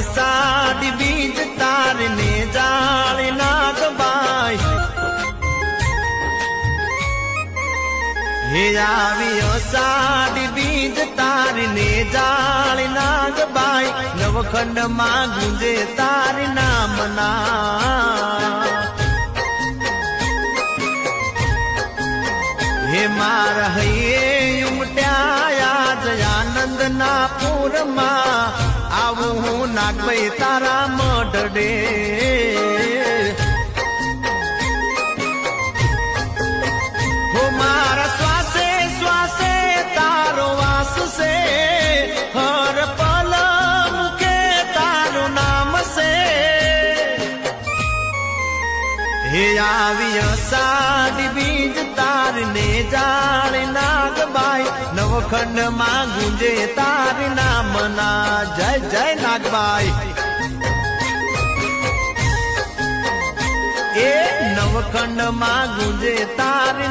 સાડી બીજ તારને જાળી નાગબાઈ હે આવ્યો સાડી બીજ તારને જાળી નાગબાઈ નવખંડમાં ગુંજે તારી નામના હે મારા હૈયે ઉમટ્યા જયાનંદ ના પૂરમાં આવું હું નાગભાઈ તારા મઢડે હો મારા શ્વાસે શ્વાસે તારો વાસ છે હર પલ મુકે તારું નામ છે હે આવ્યો સાડી બીજ તારને જાળી નાગબાઈ નવખંડમાં ગુંજે તારી નામના જય જય નાગબાઈ એ નવખંડમાં ગુંજે તારી